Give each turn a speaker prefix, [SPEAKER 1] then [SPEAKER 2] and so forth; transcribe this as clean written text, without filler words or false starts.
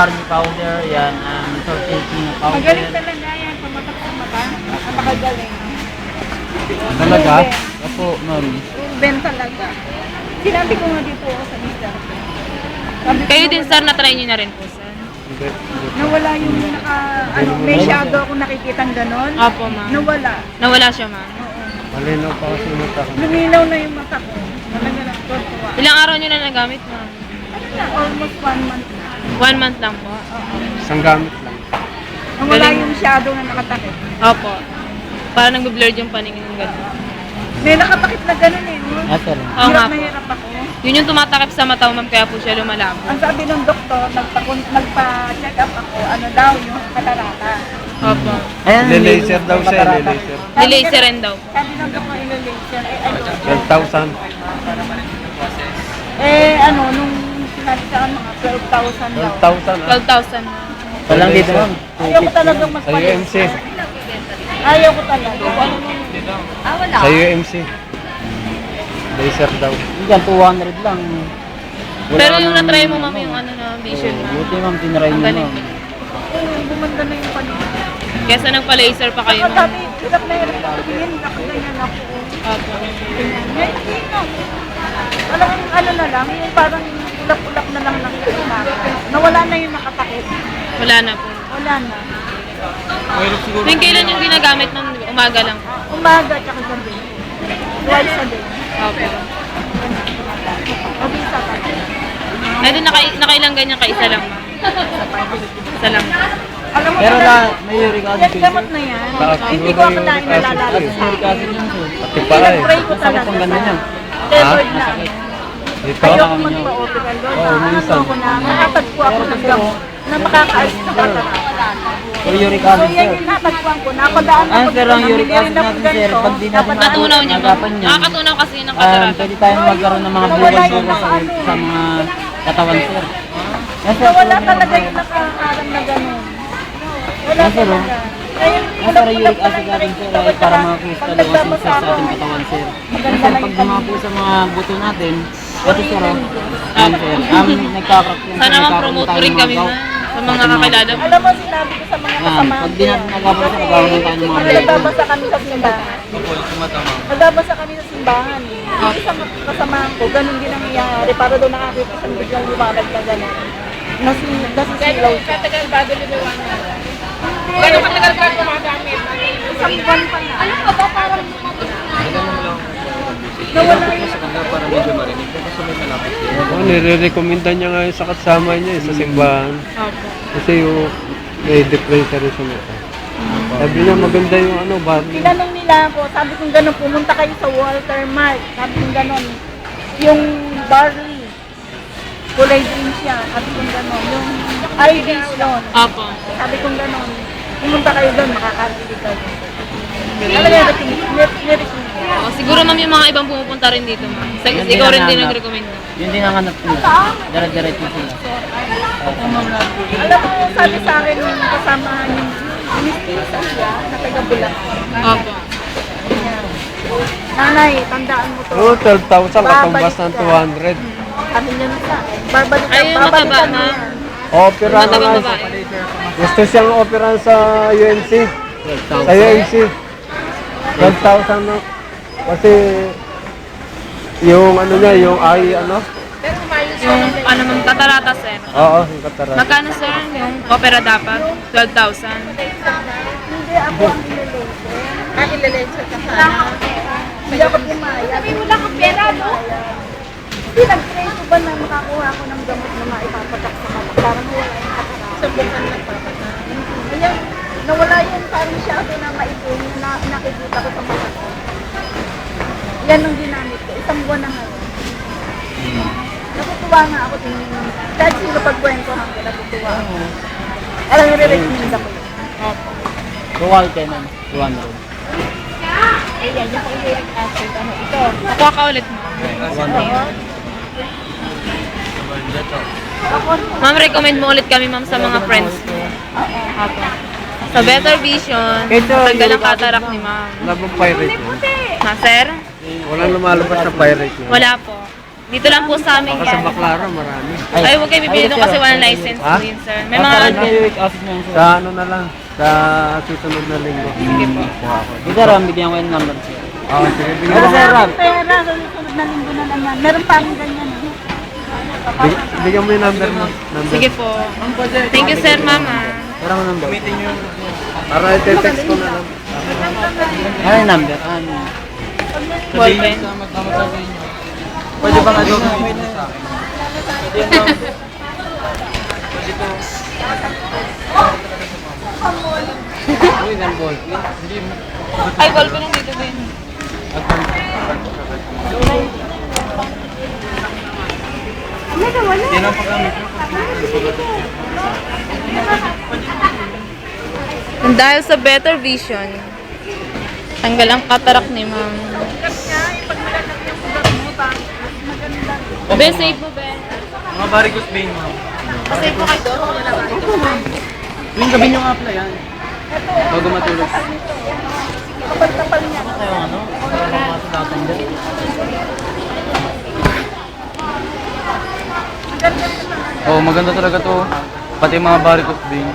[SPEAKER 1] Barley powder, yan, Sortentino powder.
[SPEAKER 2] Magaling talaga yan, pamatak sa mata. Napakagaling.
[SPEAKER 3] Talaga?
[SPEAKER 1] Opo, ma'am.
[SPEAKER 2] Ben talaga. Sinabi ko nga dito ako sa mister. Sabi ko,
[SPEAKER 4] Kayo din, sir, na-try nyo na rin po, sir.
[SPEAKER 3] Hindi.
[SPEAKER 2] nawala yung may shadow ako nakikitang ganon.
[SPEAKER 4] Opo, ma'am.
[SPEAKER 2] Nawala.
[SPEAKER 4] Nawala siya, ma'am.
[SPEAKER 2] Oo.
[SPEAKER 3] Malinaw pa kasi yung mata ko.
[SPEAKER 2] Luminaw na yung mata ko. Talaga na tuwa.
[SPEAKER 4] Ilang araw nyo na nagamit, ma'am?
[SPEAKER 2] Na, almost 1 month na.
[SPEAKER 4] 1 month lang po.
[SPEAKER 3] Isang gamit lang.
[SPEAKER 2] Nawala
[SPEAKER 4] Galing.
[SPEAKER 2] yung shadow na nakatakip.
[SPEAKER 4] Opo. Para nag-blurred yung paningin ng gano'n.
[SPEAKER 2] May nakatakip na ganon eh. No?
[SPEAKER 1] Yes, sir.
[SPEAKER 4] Oo nga
[SPEAKER 2] Hirap na
[SPEAKER 4] po.
[SPEAKER 2] hirap ako.
[SPEAKER 4] Yun yung tumatakip sa mata, ma'am, kaya po siya lumalabo.
[SPEAKER 2] Ang sabi ng doktor, nagpa-check up ako, ano daw, yung katarata.
[SPEAKER 4] Opo.
[SPEAKER 1] Ayan,
[SPEAKER 3] Lile-laser daw siya, lile-laser.
[SPEAKER 4] Nilaser rin daw po.
[SPEAKER 2] Sabi ng doktor, ilo-laser. Eh, ano?
[SPEAKER 3] 12,000.
[SPEAKER 2] Eh, ano, nung sinabi sa akin, mga 12,000 daw.
[SPEAKER 3] 12,000 ah.
[SPEAKER 4] 12,000 na.
[SPEAKER 1] Walang dito, ma'am.
[SPEAKER 2] Ayaw ko talagang mas
[SPEAKER 3] Sa UMC.
[SPEAKER 2] Ayaw ko talaga. Ano wala.
[SPEAKER 3] Sa UMC. Laser daw.
[SPEAKER 1] Yan, 200 lang. Wala
[SPEAKER 4] Pero yung
[SPEAKER 1] nang-
[SPEAKER 4] na-try mo, ma'am, yung ano na vision, ma'am.
[SPEAKER 1] Buti, ma'am, tinry
[SPEAKER 4] Ang
[SPEAKER 1] mo,
[SPEAKER 4] galing.
[SPEAKER 1] ma'am.
[SPEAKER 2] Bumanda na yung paningin.
[SPEAKER 4] Kesa nagpa-laser pa kayo,
[SPEAKER 2] Ang
[SPEAKER 4] ma'am.
[SPEAKER 2] sabi, hirap na hirap na tingin, nakaganyan ako.
[SPEAKER 4] Opo.
[SPEAKER 2] Ganyan. Hindi no. Walang ano na lang, yung parang ulap-ulap na lang ng umaga. Nawala na yung nakatakip.
[SPEAKER 4] Wala na po.
[SPEAKER 2] Wala na.
[SPEAKER 4] Tuwing kailan yung ginagamit ng umaga lang?
[SPEAKER 2] Umaga tsaka gabi. Twice a day.
[SPEAKER 4] Opo.
[SPEAKER 2] Mabisa ka.
[SPEAKER 4] Ay, doon nakailang ganyan ka? Isa lang, ma'am. Isa lang.
[SPEAKER 2] Alam mo
[SPEAKER 1] Pero
[SPEAKER 2] talaga,
[SPEAKER 1] may uric acid
[SPEAKER 2] yan
[SPEAKER 1] kayo,
[SPEAKER 2] gamot
[SPEAKER 1] sir?
[SPEAKER 2] na yan.
[SPEAKER 3] Baka
[SPEAKER 2] Hindi
[SPEAKER 3] siguro
[SPEAKER 2] ko
[SPEAKER 3] yung
[SPEAKER 2] akalain
[SPEAKER 3] acid
[SPEAKER 2] nalalala
[SPEAKER 3] kayo.
[SPEAKER 2] sa
[SPEAKER 1] Uric acid yun, sir.
[SPEAKER 3] Pati pa eh.
[SPEAKER 2] Pinag-pray ko
[SPEAKER 1] Masakit
[SPEAKER 2] talaga
[SPEAKER 1] pang ganun yan.
[SPEAKER 2] Leopard na.
[SPEAKER 3] Dito?
[SPEAKER 2] Ayoko magpa-opera doon.
[SPEAKER 3] Oo, minsan.
[SPEAKER 2] Ano ko na, nakatagpo ako ng gamot na makakaalis sa katarata.
[SPEAKER 1] Pero uric
[SPEAKER 2] So
[SPEAKER 1] acid,
[SPEAKER 2] yan
[SPEAKER 1] sir.
[SPEAKER 2] yung natagpuan ko. Nakadaan
[SPEAKER 1] Ah, sir, ang uric acid natin, sir, pag di natin
[SPEAKER 4] Natunaw niya, ma'am.
[SPEAKER 1] Agapan niya.
[SPEAKER 4] Nakakatunaw kasi ng katarata.
[SPEAKER 1] Pwede tayong magkaroon ng mga bukas po sa mga katawan, sir. Yan, sir.
[SPEAKER 2] Wala talaga yung nakakaram na gano'n. Wala
[SPEAKER 1] Yes, sir, oh.
[SPEAKER 2] talaga. Kaya yung
[SPEAKER 1] Ang sir, uric acid natin, sir, ay para makakristal yung asin sa ating katawan, sir. Yan, sir, pag dumapo sa mga buto natin, ito, sir, oh. Yan, sir. Nagkakrak yan, sir.
[SPEAKER 4] Sana
[SPEAKER 1] Nagkakaroon
[SPEAKER 4] ma-promote
[SPEAKER 1] tayo
[SPEAKER 4] rin
[SPEAKER 1] ng
[SPEAKER 4] kami,
[SPEAKER 1] gout.
[SPEAKER 4] ma'am. Sa mga kakilala mo.
[SPEAKER 2] Alam mo, sinabi ko sa mga
[SPEAKER 1] Yan,
[SPEAKER 2] kasama
[SPEAKER 1] pag
[SPEAKER 2] ko
[SPEAKER 1] di natin nagkakaroon,
[SPEAKER 2] Kasi
[SPEAKER 1] nagkakaroon tayo ng mga
[SPEAKER 2] nagbabasa kami sa simbahan. Nagbabasa kami sa simbahan. Yung isang kasamahan ko, ganun din ang nangyayari. Para doon nakakita siyang biglang lumarag na gano'n. Nasisilaw siya.
[SPEAKER 4] Katagal bago lumiwan na.
[SPEAKER 2] Gano'n
[SPEAKER 4] katagal ka gumagamit?
[SPEAKER 2] isang buwan pa na. Alam ko ba parang nawala yung
[SPEAKER 3] Oh, nire-recommenda niya nga yun sa kasama niya sa simbahan.
[SPEAKER 4] Opo.
[SPEAKER 3] Kasi yung may depression rin sa mata. Sabi niya maganda yung ano, barley.
[SPEAKER 2] tinanong nila ako, sabi kong gano'n, pumunta kayo sa Walter Mart. Sabi kong gano'n, yung barley, kulay green siya. Sabi kong gano'n, yung Irish doon.
[SPEAKER 4] Opo.
[SPEAKER 2] Sabi kong gano'n, pumunta kayo doon, makakabili kayo. Talaga, narinig
[SPEAKER 4] Oo, siguro, ma'am, yung mga ibang pumupunta rin dito, ma'am. Ikaw rin din nag-recommend.
[SPEAKER 1] Yun din ang hanap nila. Dire-diretso sila.
[SPEAKER 2] Alam mo, sabi sa akin yung kasamahan yung ministisa siya, na taga-Bulat.
[SPEAKER 4] Opo.
[SPEAKER 2] Nanay, tandaan mo to.
[SPEAKER 3] Oh, 12,000 katumbas ng
[SPEAKER 2] Babalik ka.
[SPEAKER 3] 200.
[SPEAKER 2] Sabi niya na sa akin, babalikan,
[SPEAKER 4] Ay, yung mataba
[SPEAKER 2] babalikan mo
[SPEAKER 4] na.
[SPEAKER 2] yan.
[SPEAKER 3] Opera na
[SPEAKER 4] Matabang
[SPEAKER 3] nga.
[SPEAKER 4] babae.
[SPEAKER 3] Gusto siyang opera sa UMC. Sa UMC. 12,000 na. Kasi yung ano niya, yung eye ano?
[SPEAKER 4] Yung, ano, ma'am, katarata, sir.
[SPEAKER 3] Oo, yung katarat.
[SPEAKER 4] Magkano, sir? Yung opera dapat? 12,000.
[SPEAKER 2] Hindi ako ang ilalaser. Ilalaser ka sana. Hindi ako pumayag. Sabi mo lang ang pera, no? Hindi, nag-pray ko ba na makakuha ako ng gamot na maipapatak sa mata? Parang wala yung katarata. Subukan nagpapatak. Kaya, nawala yung parang shadow na maipon na nakikita ko sa mata ko. Yan ang ginamit ko. Isang buwan na ngayon. Natutuwa nga ako din. Kahit sino pagkwentuhan ko, natutuwa ako. Alam mo, re-recommend ako yun.
[SPEAKER 1] Tuwal kayo, ma'am. 200.
[SPEAKER 2] Ayan, yung uric acid, ano, ito.
[SPEAKER 4] Nakuha ka ulit, ma'am. Ma'am, recommend mo ulit kami, ma'am, sa mga friends mo. Opo. Sa Better Vision,
[SPEAKER 3] Ito,
[SPEAKER 4] tanggal ang
[SPEAKER 3] yung-
[SPEAKER 4] katarak ni ma'am.
[SPEAKER 3] Wala bang pirate yun?
[SPEAKER 4] Ha, sir?
[SPEAKER 3] Walang lumalabas na pirate yun.
[SPEAKER 4] Wala po. Dito lang po sa amin
[SPEAKER 3] Baka sa
[SPEAKER 4] yan.
[SPEAKER 3] Baclaran, marami.
[SPEAKER 4] Ay, huwag kayo bibili doon kasi walang license
[SPEAKER 3] Ha?
[SPEAKER 4] po yun, sir. May mga...
[SPEAKER 1] Week acid na yun, sir.
[SPEAKER 3] Sa ano na lang, sa susunod na linggo.
[SPEAKER 4] Sige po.
[SPEAKER 1] Ito, sir, bigyan ko yung number, sir.
[SPEAKER 3] Oo, sige, bigyan
[SPEAKER 1] Pero,
[SPEAKER 3] mo.
[SPEAKER 1] sir, Rob.
[SPEAKER 2] Pera, sa susunod na linggo na naman. Meron pa akong ganyan.
[SPEAKER 3] Bigyan mo yung number mo. Number.
[SPEAKER 4] Sige po. Thank you, sir, mama.
[SPEAKER 1] Pero ang number.
[SPEAKER 3] Para i-text ko na lang.
[SPEAKER 1] Ano yung number? Ano?
[SPEAKER 4] Ballpen.
[SPEAKER 1] Pwede ba nag-gawin sa akin? Uy, ng ball. Hindi mo.
[SPEAKER 4] Ay, ballpen nandito din.
[SPEAKER 1] Yan ang pagkamit mo.
[SPEAKER 4] And dahil sa better vision, tanggal ang katarak ni ma'am. Be, safe mo, be.
[SPEAKER 1] Mga varicose vein, ma'am.
[SPEAKER 4] Safe mo kayo doon. Wala ba?
[SPEAKER 1] Yung gabi nyo nga pala yan. Bago matulog.
[SPEAKER 2] Kapal-kapal niya.
[SPEAKER 1] Tayo ano? Masulatan dyan. Oh, maganda talaga to. Pati mga varicose vein.